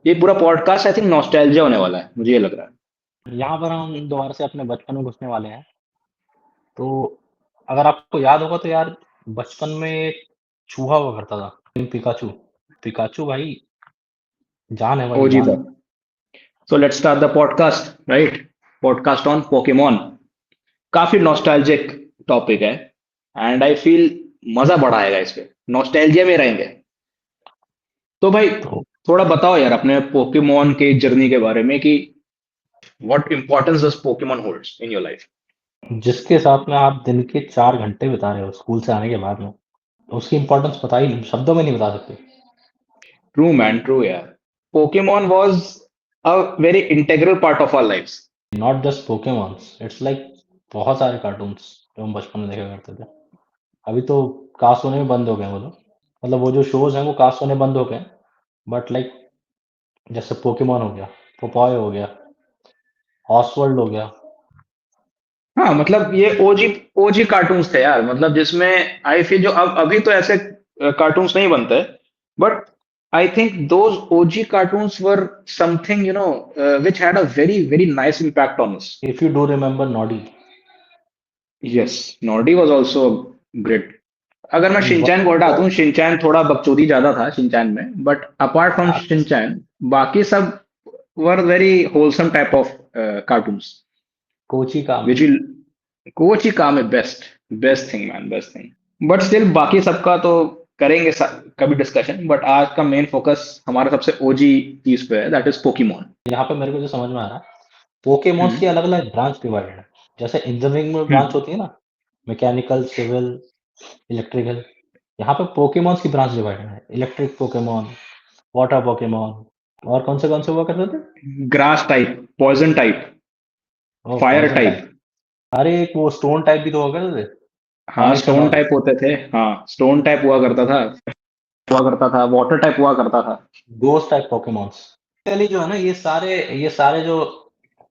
ये पूरा podcast I think nostalgia होने वाला है, मुझे ये लग रहा है। यहाँ पर हम दोबारा से अपने बचपन में घुसने वाले हैं। तो अगर आपको याद होगा तो यार बचपन में एक चूहा हुआ करता था, पिकाचू। पिकाचू भाई जान है भाई ओजी था। जान। So let's start the podcast, right? Podcast on Pokemon. काफी नॉस्टैल्जिक टॉपिक है, एंड आई फील मजा बड़ा आएगा इस पे, नॉस्टैल्जिया में रहेंगे। तो भाई तो थोड़ा बताओ यार अपने पोकेमॉन के जर्नी के बारे में कि what importance does Pokemon holds in your life. जिसके साथ में आप दिन के 4 घंटे बिता रहे हो स्कूल से आने के बाद में, तो उसकी इम्पोर्टेंस पता ही नहीं, शब्दों में नहीं बता सकते। ट्रू मैन, ट्रू यार। Pokemon was a very integral part of our lives. Not just Pokemons, it's like बहुत सारे कार्टून्स जो हम बचपन में देखा करते थे। अभी तो कास्ट होने में बंद हो गए वो लोग, मतलब वो जो शोज हैं वो कास्ट होने बंद हो गए। बट लाइक जैसे पोकेमॉन हो गया, पोपॉय हो गया, ऑसवर्ल्ड हो गया। हाँ, मतलब ये ओजी ओजी कार्टून्स थे यार, मतलब जिसमें आई फील जो अब अभी तो ऐसे कार्टून्स नहीं बनते, but I think those OG cartoons were something which had a very very nice impact on us. If you do remember Noddy. Yes, Noddy was also great. अगर मैं शिनचैन को हटा दूं, शिनचैन थोड़ा बकचोदी ज्यादा था शिनचैन में, बट अपार्ट फ्रॉम शिनचैन बाकी सब were very wholesome type of cartoons Kochi कामी। विच विल कोच ही काम है। Best best thing man, best thing. But still बाकी सबका तो करेंगे कभी डिस्कशन, बट आज का मेन फोकस हमारा सबसे ओजी चीज पे है, दैट इज पोकेमॉन। यहाँ पे मेरे को जो समझ में आ रहा है, पोकेमॉन्स हम्म। की अलग अलग ब्रांच डिवाइडेड है। जैसे इंजीनियरिंग में ब्रांच हम्म। होती है ना, मैकेनिकल, सिविल, इलेक्ट्रिकल। यहाँ पे पोकेमॉन्स की ब्रांच डिवाइडेड है, इलेक्ट्रिक पोकेमॉन, वाटर पोकेमॉन, और कौन से हुआ करते थे? ग्रास टाइप, पॉइजन टाइप, ओ फायर पॉइजन टाइप। टाइप। अरे एक वो स्टोन टाइप भी तो हुआ करते थे, हाँ, पानी खाने स्टोन वाले। टाइप होते थे। हाँ, स्टोन टाइप हुआ करता था, वाटर टाइप हुआ करता था। Ghost type Pokémons. पहले जो है ना, ये सारे जो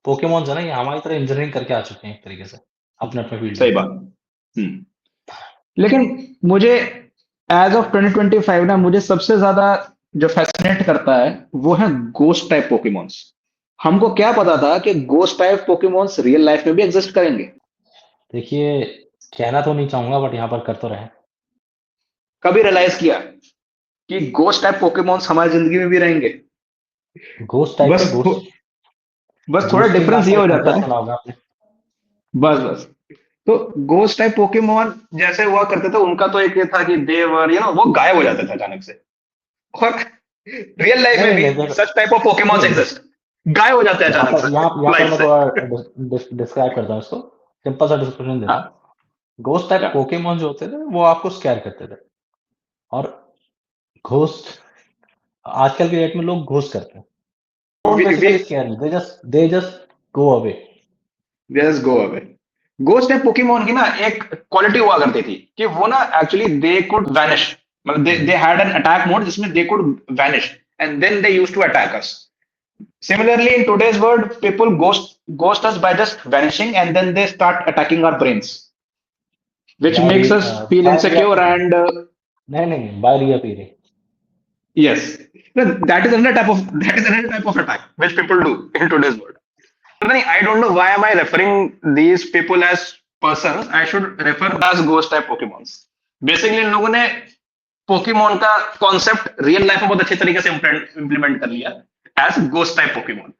पोकेमॉन्स है ना, ये हमारी तरह इंजीनियरिंग करके आ चुके हैं एक तरीके से, अपने अपने फील्ड में। सही बात। हम्म। लेकिन मुझे एज ऑफ 2025 ना, मुझे सबसे ज्यादा जो फैसिनेट करता है वो है गोस्ट टाइप पोकेमॉन्स। हमको क्या पता था कि ghost type Pokémons real life में भी एग्जिस्ट करेंगे? देखिए, कहना तो नहीं चाहूंगा बट यहाँ पर कर तो रहे। कभी रियलाइज किया कि गोस्ट टाइप पोकेमॉन्स हमारी जिंदगी में भी रहेंगे? घोस्ट टाइप बस के घोस्ट। बस थोड़ा घोस्टिंग डिफरेंस नाम ये का हो एक जाता कंटेस्ट है। सुना होगा आपने। बस बस। तो गोस्ट टाइप पोकेमॉन जैसे हुआ करते थे, उनका तो एक ये था कि देवर वो गायब हो जाते थे अचानक से। और रियल लाइफ नहीं में नहीं भी नहीं देखो, सच टाइप ऑफ पोकेमॉन्स नहीं एग्जिस्ट, गायब हो जाते हैं यहाँ अचानक पर से यहाँ पर लाइफ मैं से। थोड़ा डिस्क्राइब करता हूँ इसको। सिंपल सा डिस्क्रिप्शन देता हाँ। हूँ। घोस्ट टाइप या पोकेमॉन जो होते थे वो आपको स्कैर करते थे। और घोस्ट, आजकल के डेट में लोग घोस्ट करते हैं। Don't we basically scare you, they just go away. Just go away. Ghost type Pokemon की ना एक क्वालिटी हुआ करती थी कि वो ना एक्चुअली दे कुड वैनिश, मतलब they had an attack mode जिसमें they could vanish, and then they used to attack us. Similarly, in today's world, people ghost us by just vanishing, and then they start attacking our brains, which by makes us feel by insecure. Reacting. And नहीं नहीं नहीं, by reacting. yes, that is another type of attack which people do in today's world. But then I don't know why am I referring these people as persons. I should refer them as ghost type Pokemons. Basically, इन लोगों ने Pokemon का concept real life में बहुत अच्छे तरीके से implement कर लिया एज गोस्ट टाइप पोकेमोन।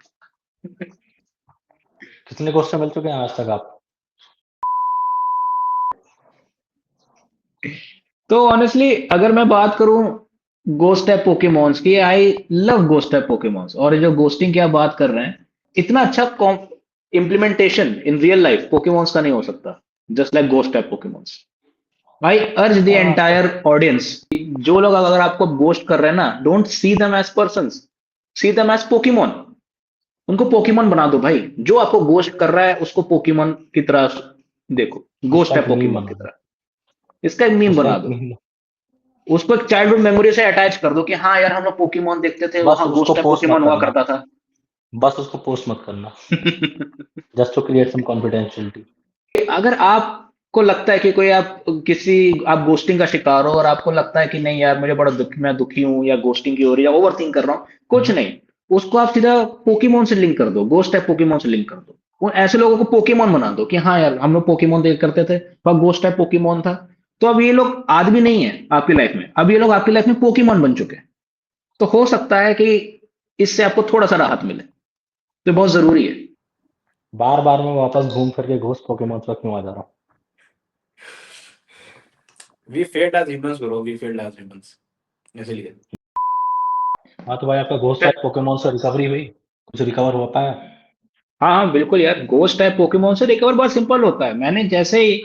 कितने क्वेश्चन मिल चुके हैं आज तक आप? तो ऑनेस्टली अगर मैं बात करूं गोस्ट टाइप पोकेमॉन्स की, I love ghost type Pokémons. और ये जो गोस्टिंग की आप बात कर रहे हैं, इतना अच्छा implementation in real life Pokémons का नहीं हो सकता, just like ghost type Pokémons. आई अर्ज द हाँ तो एंटायर ऑडियंस, जो लोग अगर आपको गोस्ट कर रहे हैं ना, don't see them as person, see them as Pokemon. उनको पोकेमॉन बना दो भाई। जो आपको गोस्ट कर रहा है उसको पोकेमॉन की तरह देखो, गोस्ट उसका है एक मीम पोकेमॉन बना की दो। तरह। इसका एक मीम उसका बना एक दो। मीम। उसको एक चाइल्डहुड मेमोरी से अटैच कर दो कि हाँ यार, हम लोग पोकेमॉन देखते थे, बस वहां उसको गोस्ट है पोस्ट मत पोकेमॉन हुआ करना। करता था। बस उसको पोस्ट मत करना। Just to create some confidentiality. अगर आपको लगता है कि कोई आप किसी आप गोस्टिंग का शिकार हो, और आपको लगता है कि नहीं यार मुझे बड़ा दुख, मैं दुखी हूं या गोस्टिंग की हो रही है या ओवर थिंक कर रहा हूं, कुछ नहीं। उसको आप सीधा पोकेमोन से लिंक कर दो, गोस्ट टाइप पोकेमोन से लिंक कर दो। वो ऐसे लोगों को पोकेमोन बना दो कि हाँ यार हम लोग पोकेमोन देख करते थे, वह गोस्ट टाइप पोकेमोन था। तो अब ये लोग आदमी नहीं है आपकी लाइफ में, अब ये लोग आपकी लाइफ में पोकेमोन बन चुके हैं। तो हो सकता है कि इससे आपको थोड़ा सा राहत मिले, तो बहुत जरूरी है। बार-बार मैं वापस घूम फिर के घोस्ट पोकेमॉन्स पर क्यों आ जा रहा हूँ? We failed as humans, bro. We failed as humans. इसलिए हाँ, तो भाई आपका घोस्ट टाइप पोकेमॉन से रिकवरी हुई? कुछ रिकवर हो पाया? हाँ हाँ बिल्कुल यार, गोस्ट टाइप पोकेमोन से रिकवर बहुत सिंपल होता है। मैंने जैसे ही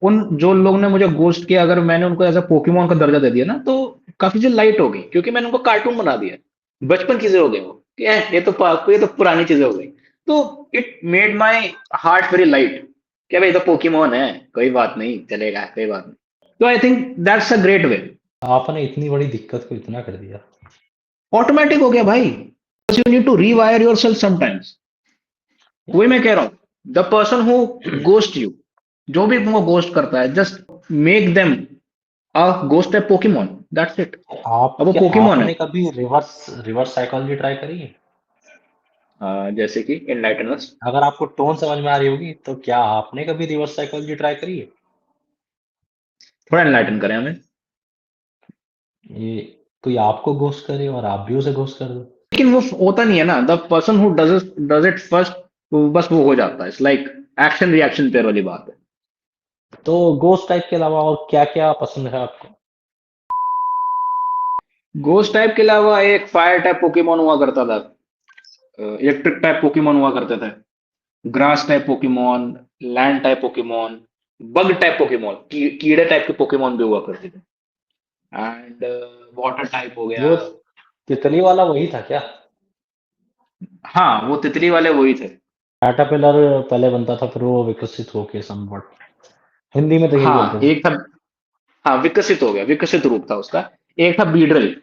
उन जो लोग ने मुझे गोस्ट किया, अगर मैंने उनको ऐसा पोकेमोन का दर्जा दे दिया ना, तो काफी चीज लाइट हो गई, क्योंकि मैंने उनको कार्टून बना दिया। बचपन चीजें हो गई वो कि ये तो पुरानी चीजें हो गई। तो it made my heart very light, क्या भाई, ये तो पोकेमोन है, कोई बात नहीं, चलेगा, कोई बात नहीं। तो I think that's a great way. आपने इतनी बड़ी दिक्कत को इतना कर दिया। ऑटोमेटिक हो गया भाई, you need to rewire yourself sometimes. वही मैं कह रहा हूँ, the person who ghost you, जो भी तुमको गोस्ट करता है, just make them a ghost type Pokemon, that's it. अब वो क्या पोकेमोन आपने है। कभी रिवर्स रिवर्स साइकोलॉजी ट्राई करी है? जैसे कि एनलाइटन अस। अगर आपको टोन समझ में आ रही होगी, तो क्या आपने कभी रिवर्स साइकोलॉजी ट्राई करी है? थोड़ा एनलाइटन करें हमें। ये कोई आपको घोस्ट करे और आप भी उसे घोस्ट कर दो। लेकिन वो होता नहीं है ना, the person who does it first, बस वो हो जाता है। It's like action reaction pair वाली बात है। तो घोस्ट टाइप के अलावा और क्या-क्या पसंद है आपको? गोस्ट टाइप के अलावा एक फायर टाइप पोकेमोन हुआ करता था, इलेक्ट्रिक टाइप पोकेमोन हुआ करते थे, grass type Pokemon, land type Pokemon, bug type Pokemon, कीड़े टाइप के पोकेमोन भी हुआ करते थे, एंड वाटर टाइप हो गया। वो तितली वाला वही था क्या? हाँ वो तितली वाले वही थे। कैटरपिलर पहले बनता था, फिर वो विकसित होके समवॉट, हिंदी में तो यही हाँ बोलते थे। एक था, हाँ विकसित हो गया, विकसित रूप था उसका। एक था Beedrill,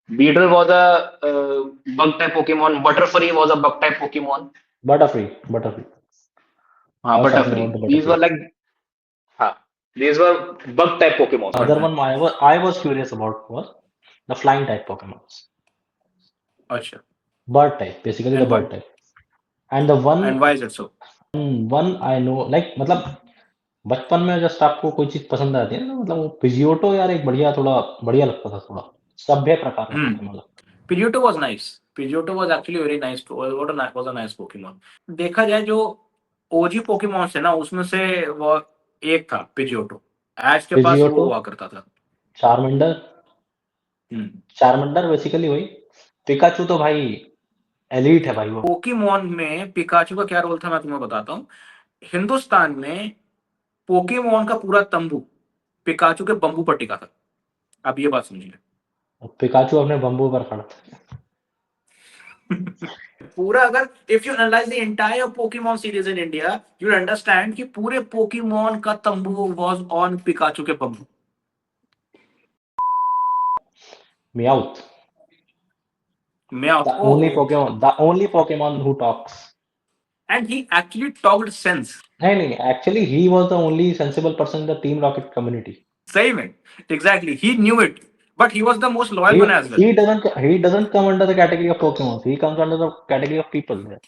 Beedrill was a bug type Pokemon, Butterfree was a bug type Pokemon. Butterfree Butterfree हाँ I was talking Butterfree, about the these were butterfly. Like, हाँ these were bug type Pokemon. Other one I was curious about was the flying type Pokemons. अच्छा, Bird type, basically the and bird what? type. And the And why is it so? one I know, like मतलब बचपन में just आपको कोई चीज पसंद आती है ना, मतलब वो पिजियोटो यार एक बढ़िया, थोड़ा बढ़िया लगता था, थोड़ा सभ्य प्रकार का Hmm. पोकेमोन लगता Pidgeotto was nice. Pidgeotto was actually very nice. Was a nice Pokemon. देखा जाए जो ओजी पोकेमॉन है ना, उसमें से वो एक था पिजियोटो। एश के था। पास वो पिजियोटो, हुआ करता था। चारमेंडर, हम्म। चारमेंडर बेसिकली वही। पिकाचू तो भाई एलीट है भाई वो। पोकेमॉन में पिकाचू का क्या रोल था मैं तुम्हें बताता हूँ। हिंदुस्तान में पोकेमॉन का पूरा तंबू पिकाचू के बम्बू पर टिका था। अब ये बात समझिए। पिकाचू अपने बम्बू पर खड़ा था। पूरा अगर if you analyse the entire Pokemon series in India, you understand कि पूरे पोकेमॉन का तंबू वाज ऑन पिकाचू के bamboo. Meowth, Meowth, the only oh, Pokemon, the only Pokemon who talks. and he actually talked sense. नहीं नहीं, actually he was the only sensible person in the Team Rocket community. सही में, exactly, he knew it, but he was the most loyal He one as well. he doesn't come under the category of Pokemon. He comes under the category of people there.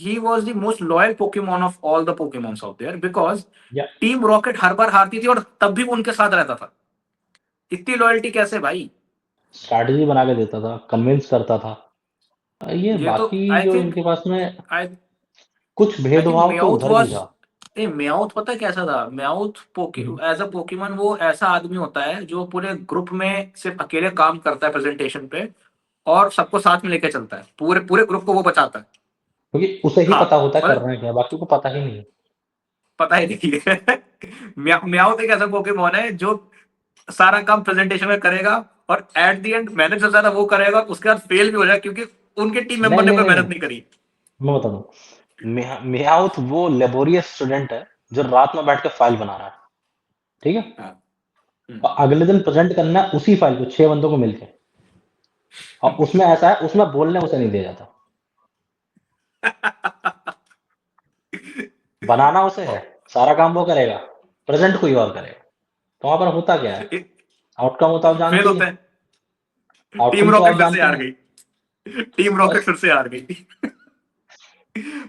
He was the most loyal Pokemon of all the Pokemons out there because Yeah. Team Rocket हर बार हारती थी और तब भी वो उनके साथ रहता था। इतनी लॉयल्टी कैसे भाई? स्ट्रैटेजी बना के देता था, कन्विंस करता था। ये ये तो बाकी आई जो थिंक इनके पास में आई कुछ आई थिंक भेदभाव तो मेआउथ उधर भी वाज था। मेआउथ पता है कैसा था? मेआउथ एज अ पोकेमन वो ऐसा आदमी होता है जो पूरे ग्रुप में सिर्फ अकेले काम करता है प्रेजेंटेशन पे और सबको साथ में लेके चलता है, पूरे पूरे ग्रुप को वो बचाता है। क्योंकि उसे ही हाँ पता होता है मतलब करना है क्या, बाकी को पता ही नहीं है। पता ही नहीं है। म्याऊथ एक ऐसा पोकेमोन है जो सारा काम प्रेजेंटेशन में करेगा और एट द एंड मेहनत से ज्यादा वो करेगा, उसके बाद फेल भी हो जाए क्योंकि उनके टीम मेंबर नहीं ने नहीं कोई नहीं मेहनत नहीं, नहीं करी। मैं बता दूं, मेयाउथ वो लेबोरियस स्टूडेंट है जो रात में बैठ के फाइल बना रहा है, ठीक है, हाँ। और अगले दिन प्रेजेंट करना है उसी फाइल को 6 बंदों को मिलके, और उसमें ऐसा है, उसमें बोलने उसे नहीं दिया जाता, बनाना उसे है, सारा काम वो करेगा, प्रेजेंट कोई और करेगा। तो वहां पर होता क्या है, आउटकम होता आप फेल जानते ही होते हैं, हैं, टीम आउटकम तो आप रॉकेट फिर से जानते हार हैं। गई। टीम रॉकेट फिर से हार गई।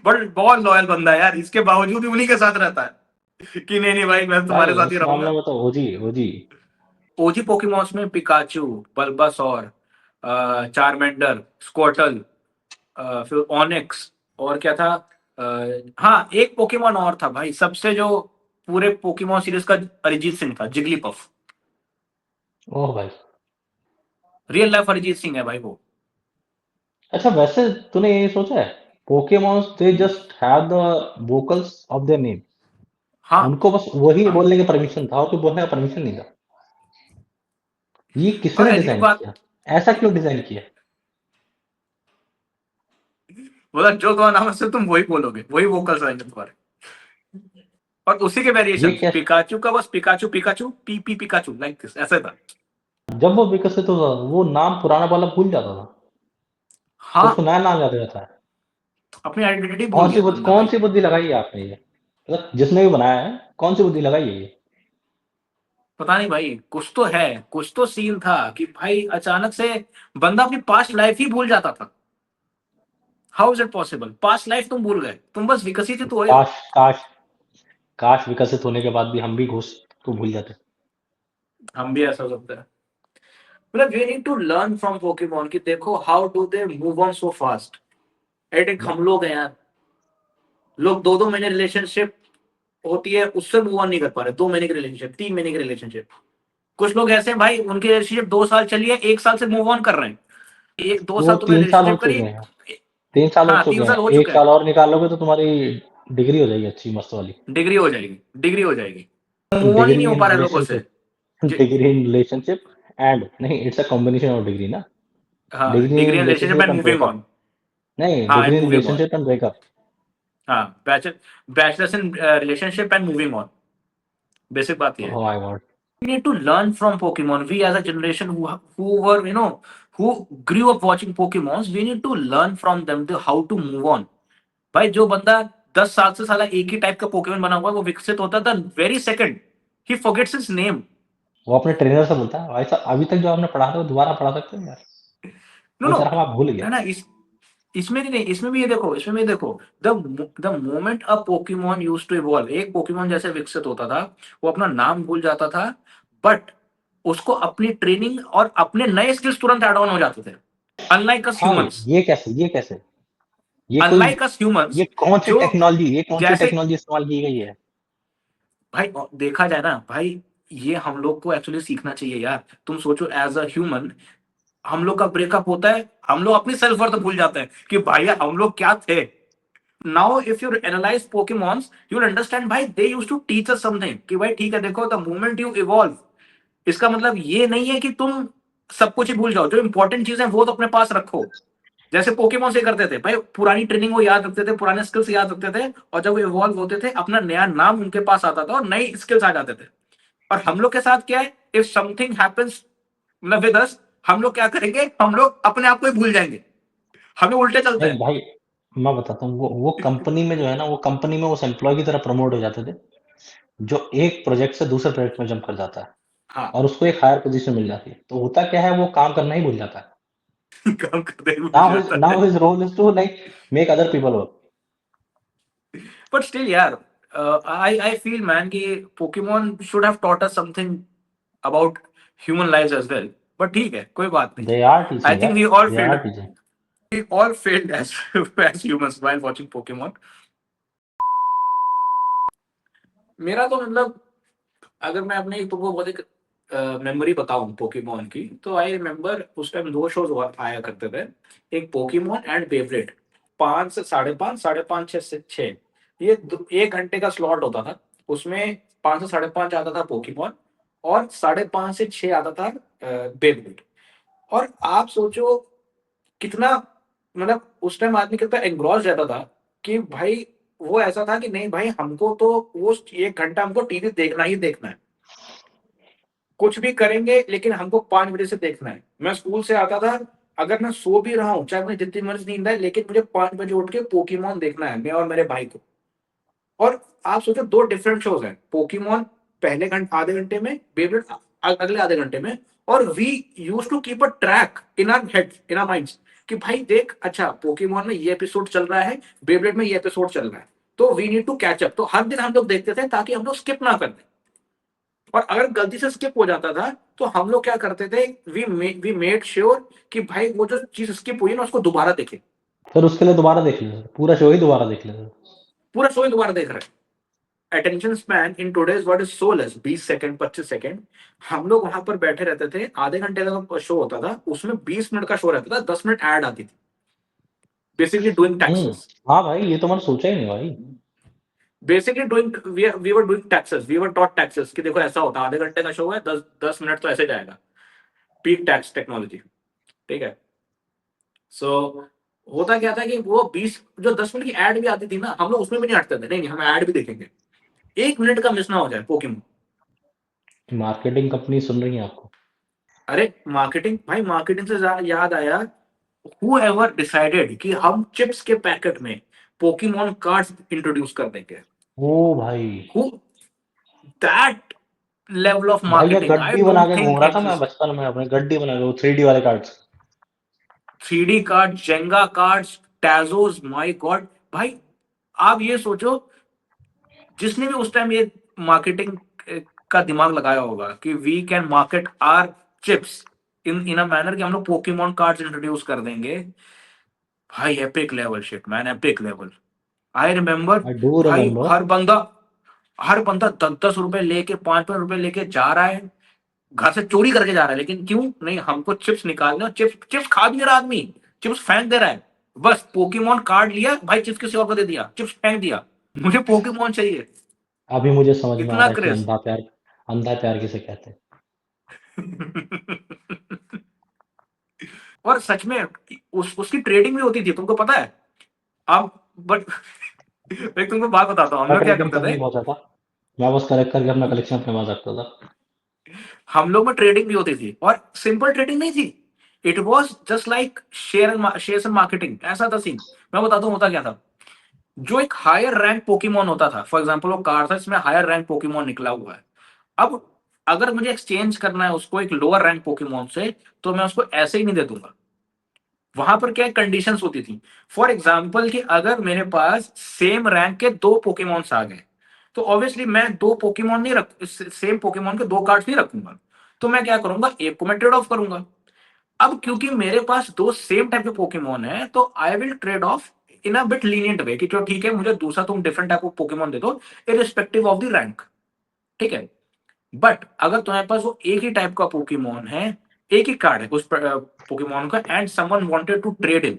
बट बहुत लॉयल बंदा है यार, इसके बावजूद भी उन्हीं के साथ रहता है कि नहीं नहीं भाई मैं तुम्हारे भाई साथ ही इस रहूंगा। मामले में तो ओजी ओजी। ओजी पोकेमॉन्स में पिकाचू, बल्बासौर, चारमेंडर, स्क्वार्टल, फिर ऑनिक्स, और क्या था, हाँ एक पोकेमॉन और था भाई सबसे जो पूरे पोकेमॉन सीरीज का, अरिजीत सिंह था, जिगलीपफ। ओह भाई। रियल लाइफ अरिजीत सिंह है भाई वो। अच्छा वैसे तूने ये सोचा है, Pokémons they just have the vocals of their name, हाँ उनको बस वही हाँ। बोलने की परमिशन था और कोई बोलने का परमिशन नहीं था। ये और किसने अगली डिजाइन बात, किया? ऐसा क्यों डिजाइन किया? बोला जो कहो नाम से तुम वही बोलोगे, वही वोकल्स आएंगे तुम्हारे। और उसी के ये वेरिएशन, क्या? पिकाचू का बस Pikachu Pikachu, P P Pikachu, like this, ऐसा था। जब वो विकसित होता था वो नाम पुराना वाला भूल जाता था, तो हाँ, उसको नया नाम याद रहता है। अपनी आइडेंटिटी भूल गया बंदा कौन भाई। सी बुद्धि लगाई है आपने ये? मतलब जिसने भी बनाया है, कौन सी बुद्धि लगाई है ये? पता नहीं भाई, कुछ तो है, कुछ तो सीन था कि भाई अचानक से बंदा अपनी पास्ट लाइफ ही भूल जाता था। How is it possible? Past life तुम भूल गए, तुम बस विकसित ही तो हुए हो। काश काश काश विकसित होने के बाद भी हम भी घोस्ट को भूल जाते। हम भी ऐसा हो सकता है। मतलब we need to learn from Pokemon कि देखो how do they move on so fast. एक या हम लोग हैं यार, लोग 2-2 महीने रिलेशनशिप होती है उससे मूव ऑन नहीं कर पा रहे, 2 महीने की रिलेशनशिप, 3 महीने की रिलेशनशिप। कुछ लोग ऐसे हैं भाई, उनकी रिलेशनशिप 2 साल चली है, 1 साल से मूव ऑन कर रहे हैं। एक दो वो साल तुमने 3 साल हो रिलेशनशिप करी। चुके हैं। 3 साल हो हाँ चुके 3 साल हैं, हो एक चुका है। साल और निकालोगे तो तुम्हारी डिग्री हो जाएगी अच्छी मस्त वाली। डिग्री हो जाएगी, डिग्री हो जाएगी। मूव ऑन ही नहीं डिग्री हो इन पा रहे लोगों से। Relationship. Degree in relationship and नहीं, it's a combination of degree ना। हाँ degree in degree in relationship relationship and and moving breakup. On. नहीं, हाँ degree and in moving on. Relationship and breakup. हाँ bachelors in relationship and moving on, basic बात ये है। Oh my god. We need to learn from Pokemon. We as a generation who were who grew up watching Pokemons, we need to learn from them to how to move on. भाई जो बंदा 10 साल से साला एक ही type का Pokemon बना हुआ है, वो विकसित होता था वेरी सेकंड ही फॉरगेट्स हिज नेम। वो अपने ट्रेनर से बोलता है, भाई साहब अभी तक जो आपने पढ़ा था वो दोबारा पढ़ा सकते हो यार? नो वो नो, तरह आप भूल गया। है ना, इस इसमें भी नहीं, इसमें भी ये देखो, इसमें भी ये देखो, the moment a Pokemon used to evolve, एक पोकेमोन जैसे विकसित होता था, वो अपना नाम भूल जाता था, बट उसको अपनी ट्रेनिंग और अपने नए स्किल्स तुरंत ऐड ऑन हो जाते थे। अनलाइक अस हाँ, ह्यूमंस, ये कैसे? ये कैसे? ये कोई अनलाइक अस ह्यूमंस, ये कौन सी जो टेक्नोलॉजी, जैसे इस्तेमाल की गई है? भाई देखा जाए ना भाई, ये हम लोग को एक्चुअली सीखना चाहिए यार। तुम सोचो एज अ ह्यूमन, हम लोग का ब्रेकअप होता है, हम लोग अपनी सेल्फ वर्थ भूल जाते हैं कि भाई हम लोग क्या थे। Now if you analyze Pokemons you will understand भाई they used to teach us something कि भाई ठीक है देखो, द मोमेंट यू इवॉल्व, इसका मतलब ये नहीं है कि तुम सब कुछ ही भूल जाओ, जो इंपॉर्टेंट चीजें वो तो अपने पास रखो। जैसे पोकेमॉन से करते थे भाई, पुरानी ट्रेनिंग वो याद रखते थे, पुराने स्किल्स याद रखते थे, और जब वो इवॉल्व होते थे अपना नया नाम उनके पास आता था और नई स्किल्स आ जाते थे। और हम लोग के साथ क्या है, इफ समथिंग हैपेंस मतलब विद अस, हम लोग क्या करेंगे, हम लोग अपने आप को ही भूल जाएंगे, हमें उल्टे चलता नहीं है। भाई, मैं बताता हूँ, वो कंपनी में जो है ना, वो कंपनी में उस एम्प्लॉय की तरह प्रमोट हो जाते थे जो एक प्रोजेक्ट से दूसरे प्रोजेक्ट में जंप कर जाता है हाँ और उसको एक हायर पोजीशन मिल जाती है, तो होता क्या है, वो काम करना ही भूल जाता है। काम करते ही भूल जाता है। Now his role is to like make other people work. But still यार, आई फील मैन कि Pokemon should have taught us something about human lives as well. But ठीक है, कोई बात नहीं। They are I teaching think यार, we all they are failed, teaching. we all failed as humans while watching Pokemon. मेरा तो मतलब, अगर मैं अपने तुमको बहुत एक मेमोरी बताऊं पोकेमोन की, तो आई रिमेम्बर उस टाइम 2 शोज आया करते थे, एक पोकेमोन एंड बेब्लेड। 5 से 5:30, 5:30, 6 से 6, ये 1 घंटे का स्लॉट होता था। उसमें 5 से 5:30 आता था पोकेमोन, और 5:30 से 6 आता था बेब्लेड। और आप सोचो कितना, मतलब उस टाइम आदमी कितना एंग्रॉस रहता था कि भाई, वो ऐसा था कि नहीं भाई हमको तो वो 1 घंटा हमको टीवी देखना ही देखना है, कुछ भी करेंगे लेकिन हमको 5 बजे से देखना है। मैं स्कूल से आता था, अगर मैं सो भी रहा हूँ, चाहे मुझे जितनी मर्जी नींद आए, लेकिन मुझे 5 बजे उठ के पोकेमोन देखना है, मैं और मेरे भाई को। और आप सोचो 2 डिफरेंट शोज हैं, पोकेमोन पहले आधे घंटे में, बेब्लेड अगले आधे घंटे में। और we use to keep a track in our head, in our minds कि भाई देख, अच्छा पोकेमोन में ये एपिसोड चल रहा है, बेब्लेड में ये एपिसोड चल रहा है, तो we need to catch up. तो हर दिन हम लोग देखते थे ताकि हम लोग स्किप ना कर दें। और अगर गलती से स्किप हो जाता था तो हम लोग क्या करते थे, वी मेड श्योर कि भाई वो जो चीज स्किप हुई ना उसको दोबारा देखें। फिर उसके लिए दोबारा देख लेते, पूरा शो ही दोबारा देख लेते। पूरा शो ही दोबारा देख रहे हैं। Attention span in today's world is so less, 20 second 25 second. हम लोग वहां पर बैठे रहते थे, आधे घंटे का शो होता था, उसमें 20 मिनट का शो रहता था, 10 मिनट ऐड आती थी, बेसिकली डूइंग टैक्सेस। हाँ भाई, ये तो मैंने सोचा ही नहीं भाई। Basically doing, we were doing taxes, we were taught taxes कि देखो ऐसा होता है, आधे घंटे का शो है, 10 मिनट तो ऐसे जाएगा। पीक टैक्स टेक्नोलॉजी, ठीक है। सो होता क्या था कि वो 20 जो 10 मिनट की एड भी आती थी ना, हम लोग उसमें भी नहीं हटते थे, नहीं नहीं हम एड भी देखेंगे, 1 मिनट का मिस ना हो जाए पोकेमोन। मार्केटिंग कंपनी सुन रही है आपको? अरे मार्केटिंग भाई, मार्केटिंग से याद आया, whoever डिसाइडेड कि हम चिप्स के पैकेट में पोकेमोन कार्ड्स इंट्रोड्यूस कर देंगे, ओ भाई, who that level of भाई मैं marketing, I गड्डी बना don't के घूम think रहा था मैं exists। बचपन में, अपने गड्डी बना के, वो 3D वाले cards. 3D card, Jenga cards, Tazos, my god भाई। आप ये सोचो, जिसने भी उस टाइम ये मार्केटिंग का दिमाग लगाया होगा कि we can market our chips in a manner कि हम लोग पोकेमोन कार्ड्स इंट्रोड्यूस कर देंगे, भाई epic level shit man, epic level. I remember I do भाई, रिमेम्बर। हर बंदा 10-10 रुपए लेके, 5-5 रुपए लेके जा रहा है, घर से चोरी करके जा रहा है, लेकिन क्यों नहीं, हमको चिप्स निकालना, चिप्स चिप्स खा भी नहीं रहा आदमी, चिप्स फेंक दे रहा है। बस पोकेमोन कार्ड लिया भाई, चिप्स किसी और को दे दिया, चिप्स फेंक दिया, मुझे पोकेमोन चाहिए। अभी मुझे समझ में आ इतना रहा है कि क्रेज। अंधा प्यार किसे कहते हैं। और सच में उसकी ट्रेडिंग भी होती थी, तुमको पता है? अब बट मैं तुमको बात बताता हूँ, हम मैं लोग क्या ट्रेडिंग करते तक थे। नहीं पहुंचा था, मैं बस कलेक्ट करके अपना कलेक्शन अपने पास रखता था। हम लोग में ट्रेडिंग भी होती थी, और सिंपल ट्रेडिंग नहीं थी, it was just like share and marketing, ऐसा था सीन। मैं बताता हूँ होता क्या था। जो एक हायर रैंक पोकेमोन होता था, फॉर एग्जाम्पल वो कार्ड था इसमें हायर रैंक पोकेमोन निकला हुआ है, अब अगर मुझे एक्सचेंज करना है उसको एक लोअर रैंक पोकेमोन से, तो मैं उसको ऐसे ही नहीं दे दूंगा। वहां पर क्या कंडीशंस होती थी, फॉर एग्जाम्पल कि अगर मेरे पास सेम रैंक के 2 पोकेमोन्स आ गए, तो ऑब्वियसली मैं 2 पोकेमोन नहीं रख, सेम पोकेमोन के 2 कार्ड्स नहीं रखूंगा। तो मैं क्या करूंगा, एक को मैं ट्रेड ऑफ करूंगा। अब क्योंकि मेरे पास 2 सेम टाइप के पोकेमोन है, तो I will trade off in a bit lenient way कि चलो ठीक है, मुझे दूसरा तुम डिफरेंट टाइप ऑफ पोकेमोन दे दो, इरिस्पेक्टिव ऑफ द रैंक, ठीक है। बट अगर तुम्हारे पास वो एक ही टाइप का पोकेमोन है, एक ही कार्ड है उस पोकेमोन का, and someone wanted to trade in,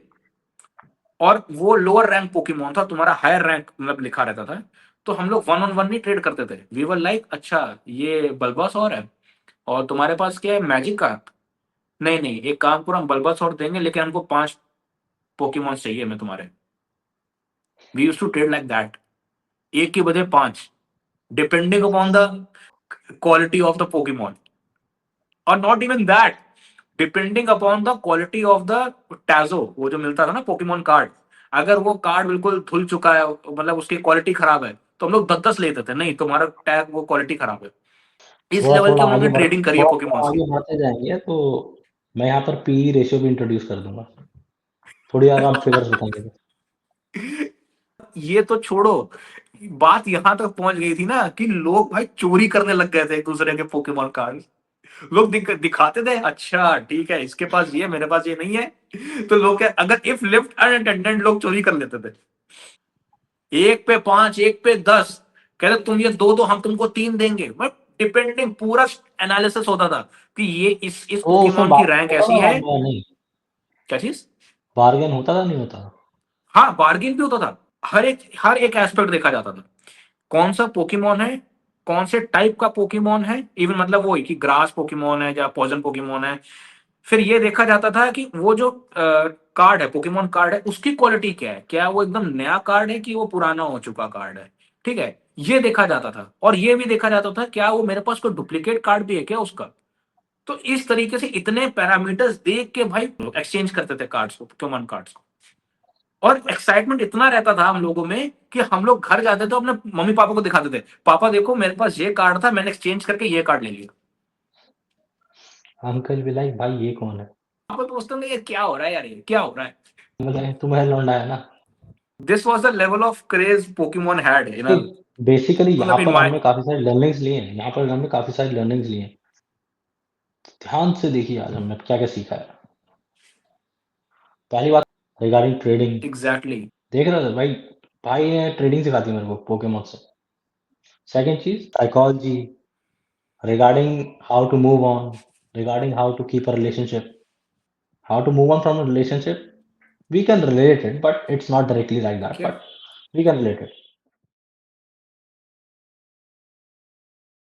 और वो लोअर रैंक पोकेमोन था, तुम्हारा हायर रैंक मतलब लिखा रहता था, तो हम लोग 1-on-1 नहीं ट्रेड करते थे। वी वर लाइक, अच्छा ये बल्बासौर है और तुम्हारे पास क्या है, मैजिक का, नहीं नहीं एक काम करो, हम बल्बासौर देंगे लेकिन हमको 5 पोकेमोन चाहिए मैं तुम्हारे। We used to trade like that, एक के बदले 5, depending upon the quality of the Pokemon, और not even that, depending upon the quality of the Tazo, वो जो मिलता था ना पोकेमोन कार्ड, अगर वो कार्ड बिल्कुल धुल चुका है, मतलब उसकी क्वालिटी खराब है, तो हम लोग 10-10 लेते थे, नहीं तुम्हारा टैग वो क्वालिटी खराब है। इस थोड़ा लेवल की थोड़ा हम लोग आगे ने बढ़ ट्रेडिंग करी है थोड़ा थोड़ा पोकेमोन्स की। आगे बढ़ते जाएंगे तो मैं यहाँ पर पी रेशियो भी इंट्रोड्यूस कर दूंगा। थोड़ी आगे हम फिगर्स बताएंगे तो। ये तो छोड़ो, बात यहां तक पहुंच गई थी ना कि लोग भाई चोरी करने लग गए थे एक दूसरे के पोकेमोन कार्ड। लोग दिखाते थे, अच्छा ठीक है इसके पास ये, मेरे पास ये नहीं है, तो लोग क्या, अगर इफ लेफ्ट अनअटेंडेड लोग चोरी कर लेते थे, 1 पे 5, 1 पे 10, कहते तुम ये 2 दो, हम तुमको 3 देंगे, बट डिपेंडिंग, पूरा एनालिसिस होता था कि ये इस तो उसमें पोकेमोन की बार्गेन रैंक होता ऐसी था है। नहीं? क्या चीज? बार्गेन होता था नहीं होता था? हाँ बार्गेन भी होता था, हर एक एस्पेक्ट देखा जाता था, कौन सा पोकेमोन है, कौन से टाइप का पोकेमोन है, इवन मतलब वो कि ग्रास पोकेमोन है या पॉइजन पोकेमोन है। फिर ये देखा जाता था कि वो जो कार्ड है, पोकेमोन कार्ड है, उसकी क्वालिटी क्या है, क्या वो एकदम नया कार्ड है कि वो पुराना हो चुका कार्ड है, ठीक है। ये देखा जाता था, और ये भी देखा जाता था क्या वो मेरे पास कोई डुप्लीकेट कार्ड भी है क्या उसका। तो इस तरीके से इतने पैरामीटर्स देख के भाई एक्सचेंज करते थे कार्ड्स को, पोकेमोन कार्ड्स को। और एक्साइटमेंट इतना रहता था हम लोगों में कि हम लोग घर जाते थे, अपने मम्मी पापा को दिखाते थे, पापा देखो मेरे पास ये कार्ड था, मैंने एक्सचेंज करके ये कार्ड ले लिया। अंकल भी लाइक भाई ये कौन है? पे पूछते होंगे ये क्या हो रहा है यार, ये क्या हो रहा है। मतलब तुम्हें लौंडा है ना। This was the level of craze Pokemon had in a basically यहाँ मतलब इन पर माय हमने काफी सारे लर्निंग्स लिए हैं, यहाँ पर हमने काफी सारी लर्निंग्स लिए हैं। ध्यान से देखिए आज हमने क्या क्या सीखा है। पहली बात रिगार्डिंग ट्रेडिंग, एग्जैक्टली देख रहे थे भाई, भाई ने ट्रेडिंग सिखाती मेरे को पोकेमोन से। सेकंड चीज psychology, regarding how to move on, regarding how to keep a relationship, how to move on from a relationship. We can relate it, but it's not directly like that, Okay. but we can relate it.